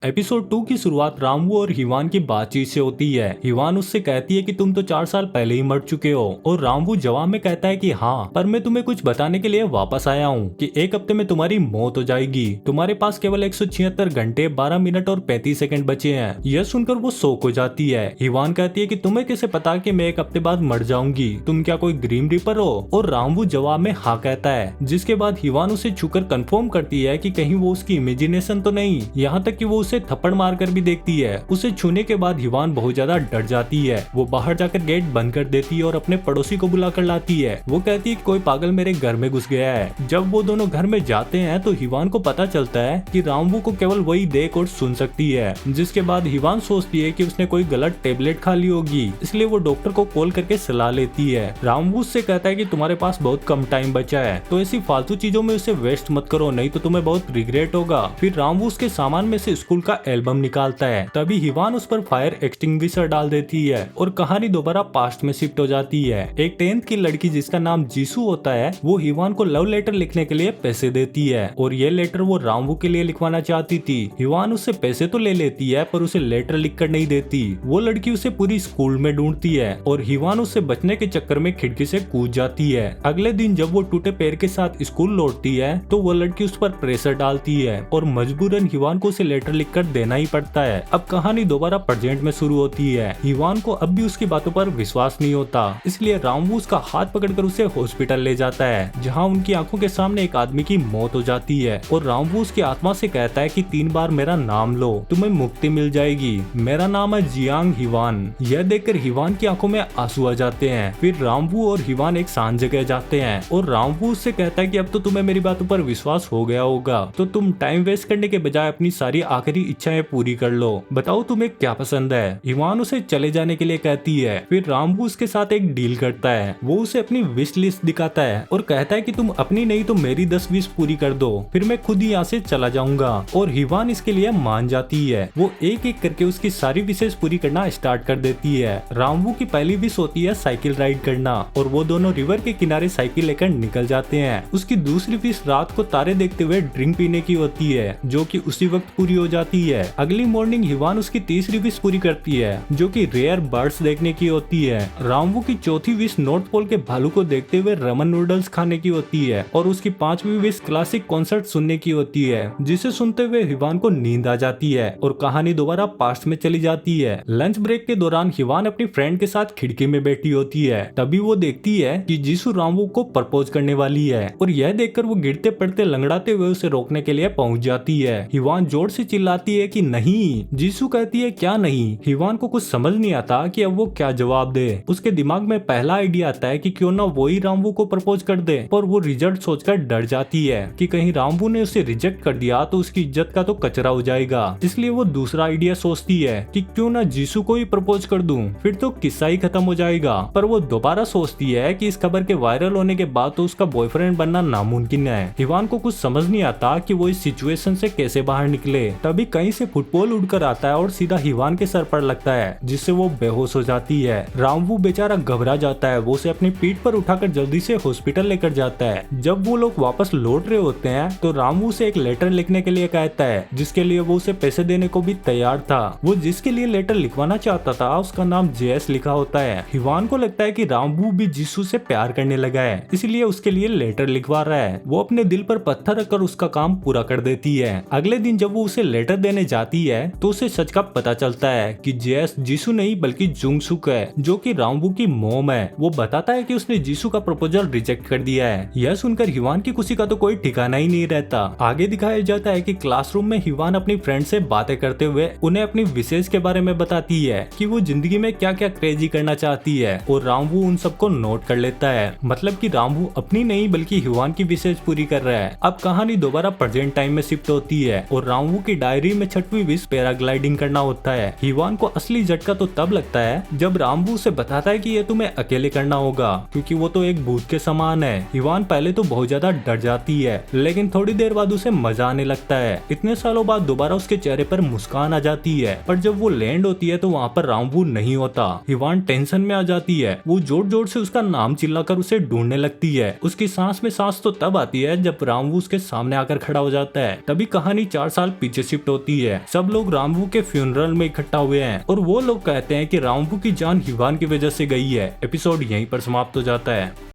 Episode 2 की शुरुआत रामू और हिवान की बातचीत से होती है। हिवान उससे कहती है कि तुम तो 4 साल पहले ही मर चुके हो और रामू जवाब में कहता है कि हाँ, पर मैं तुम्हें कुछ बताने के लिए वापस आया हूँ कि एक हफ्ते में तुम्हारी मौत हो जाएगी। तुम्हारे पास केवल 176 घंटे 12 मिनट और 35 सेकंड बचे हैं। यह सुनकर वो शॉक हो जाती है। हिवान कहती है कि तुम्हें कैसे पता कि मैं एक हफ्ते बाद मर जाऊंगी? तुम क्या कोई ग्रीम रिपर हो? और रामू जवाब में हाँ कहता है, जिसके बाद हिवान उसे छूकर कंफर्म करती है कि कहीं वो उसकी इमेजिनेशन तो नहीं। यहाँ तक कि वो उसे थप्पड़ मारकर भी देखती है। उसे छूने के बाद हिवान बहुत ज्यादा डर जाती है। वो बाहर जाकर गेट बंद कर देती है और अपने पड़ोसी को बुलाकर लाती है। वो कहती है कि कोई पागल मेरे घर में घुस गया है। जब वो दोनों घर में जाते हैं तो हिवान को पता चलता है कि रामू को केवल वही देख और सुन सकती है। जिसके बाद हिवान सोचती है कि उसने कोई गलत टेबलेट खा ली होगी, इसलिए वो डॉक्टर को कॉल करके सलाह लेती है। रामू उससे कहता है कि तुम्हारे पास बहुत कम टाइम बचा है, तो ऐसी फालतू चीजों में उसे वेस्ट मत करो, नहीं तो तुम्हें बहुत रिग्रेट होगा। फिर रामू उसके सामान में से स्कूल का एल्बम निकालता है। तभी हिवान उस पर फायर एक्सटिंग्विशर डाल देती है और कहानी दोबारा पास्ट में शिफ्ट हो जाती है। एक 10th की लड़की जिसका नाम जीसू होता है, वो हिवान को लव लेटर लिखने के लिए पैसे देती है और ये लेटर वो रामू के लिए लिखवाना चाहती थी। हिवान उससे पैसे तो ले लेती है पर उसे लेटर लिखकर नहीं देती। वो लड़की उसे पूरी स्कूल में ढूंढती है और हिवान उससे बचने के चक्कर में खिड़की से कूद जाती है। अगले दिन जब वो टूटे पैर के साथ स्कूल लौटती है तो वो लड़की उस पर प्रेशर डालती है और मजबूरन हिवान को उसे लेटर लिखकर देना ही पड़ता है। अब कहानी दोबारा प्रेजेंट में शुरू होती है। हिवान को अब भी उसकी बातों पर विश्वास नहीं होता, इसलिए रामू उसका हाथ पकड़कर उसे हॉस्पिटल ले जाता है, जहां उनकी आंखों के सामने एक आदमी की मौत हो जाती है और रामू उसकी आत्मा से कहता है कि 3 बार मेरा नाम लो, तुम्हें मुक्ति मिल जाएगी। मेरा नाम है जियांग हिवान। यह देखकर हिवान की आंखों में आंसू आ जाते हैं। फिर रामू और हिवान एक शांत जगह जाते हैं और रामू उससे कहता है कि अब तो तुम्हें मेरी बातों पर विश्वास हो गया होगा, तो तुम टाइम वेस्ट करने के बजाय अपनी सारी आखिरी इच्छाएं पूरी कर लो। बताओ तुम्हें क्या पसंद है? हिवान उसे चले जाने के लिए कहती है। फिर रामू उसके साथ एक डील करता है। वो उसे अपनी विश लिस्ट दिखाता है और कहता है कि तुम अपनी नहीं तो मेरी 10 विश पूरी कर दो, फिर मैं खुद ही यहाँ से चला जाऊंगा। और हिवान इसके लिए मान जाती है। वो एक एक करके उसकी सारी विशेष पूरी करना स्टार्ट कर देती है। रामू की पहली विश होती है साइकिल राइड करना और वो दोनों रिवर के किनारे साइकिल लेकर निकल जाते हैं। उसकी दूसरी विश रात को तारे देखते हुए ड्रिंक पीने की होती है, जो कि उसी वक्त पूरी हो जाती है। अगली मॉर्निंग हिवान उसकी तीसरी विश पूरी करती है, जो कि रेयर बर्ड्स देखने की होती है। रामू की चौथी विश नॉर्थ पोल के भालू को देखते हुए रमन नूडल्स खाने की होती है और उसकी 5वीं विश क्लासिक कॉन्सर्ट सुनने की होती है, जिसे सुनते हुए हिवान को नींद आ जाती है और कहानी दोबारा पास्ट में चली जाती है। लंच ब्रेक के दौरान हिवान अपनी फ्रेंड के साथ खिड़की में बैठी होती है। तभी वो देखती है कि जीसू रामू को प्रपोज करने वाली है और यह देखकर वो गिरते पड़ते लंगड़ाते हुए उसे रोकने के लिए पहुंच जाती है। हिवान जोर से चिल्लाती है कि नहीं। जीसू कहती है क्या नहीं? हिवान को कुछ समझ नहीं आता कि अब वो क्या जवाब दे। उसके दिमाग में पहला आइडिया आता है कि क्यों ना वो ही रामू को प्रपोज कर दे, पर वो रिजल्ट सोचकर डर जाती है कि कहीं रामू ने उसे रिजेक्ट कर दिया तो उसकी इज्जत का तो कचरा हो जाएगा। इसलिए वो दूसरा आइडिया सोचती है कि क्यों ना जीसू को ही प्रपोज कर दूं, फिर तो किस्सा ही खत्म हो जाएगा। पर वो दोबारा सोचती है कि इस खबर के वायरल होने के बाद तो उसका बॉयफ्रेंड बनना नामुमकिन है। हिवान को कुछ समझ नहीं आता कि वो इस सिचुएशन से कैसे बाहर निकले। तभी कहीं से फुटबॉल उड़कर आता है और सीधा हिवान के सर पर लगता है, जिससे वो बेहोश हो जाती है। रामू बेचारा घबरा जाता है। वो उसे अपनी पीठ पर उठाकर जल्दी से हॉस्पिटल लेकर जाता है। जब वो लोग वापस लौट रहे होते हैं तो रामू से एक लेटर लिखने के लिए कहता है, जिसके लिए वो उसे पैसे देने को भी तैयार था। वो जिसके लिए लेटर लिखवाना चाहता था उसका नाम जेएस लिखा होता है। हिवान को लगता है कि रामू भी जीसू से प्यार करने लगा है, इसलिए उसके लिए लेटर लिखवा रहा है। वो अपने दिल पर पत्थर रखकर उसका काम पूरा कर देती है। अगले दिन जब वो उसे लेटर देने जाती है तो उसे सच का पता चलता है कि जेएस जीसू नहीं बल्कि जुंगसुक है, जो कि रामू की मॉम है। वो बताता है कि उसने जीसू का प्रपोजल रिजेक्ट कर दिया है। यह सुनकर हिवान की खुशी का तो कोई ठिकाना ही नहीं रहता। आगे दिखाया जाता है कि क्लासरूम में हिवान अपनी फ्रेंड से बातें करते हुए उन्हें अपनी विशेष के बारे में बताती है कि वो जिंदगी में क्या क्या क्रेजी करना चाहती है और रामू उन सबको नोट कर लेता है। मतलब कि रामू अपनी नहीं बल्कि हिवान की विशेष पूरी कर रहा है। अब कहानी दोबारा प्रेजेंट टाइम में शिफ्ट होती है और रामू की डायरी में 6वीं विश पैराग्लाइडिंग करना होता है। हिवान को असली झटका तो तब लगता है जब रामू उसे बताता है कि ये तुम्हें अकेले करना होगा, क्योंकि वो तो एक भूत के समान है। हिवान पहले तो बहुत ज्यादा डर जाती है, लेकिन थोड़ी देर बाद उसे मजा आने लगता है। इतने सालों बाद दोबारा उसके चेहरे पर मुस्कान आ जाती है। पर जब वो लैंड होती है तो वहाँ पर रामू नहीं होता। हिवान टेंशन में आ जाती है। वो जोर जोर से उसका नाम चिल्लाकर उसे ढूंढने लगती है। उसकी सांस में सांस तो तब आती है जब रामू उसके सामने आकर खड़ा हो जाता है। तभी कहानी 4 साल पीछे शिफ्ट होती है। सब लोग रामवू के फ्यूनरल में इकट्ठा हुए हैं और वो लोग कहते हैं कि रामवू की जान हिवान की वजह से गई है। एपिसोड यहीं पर समाप्त हो जाता है।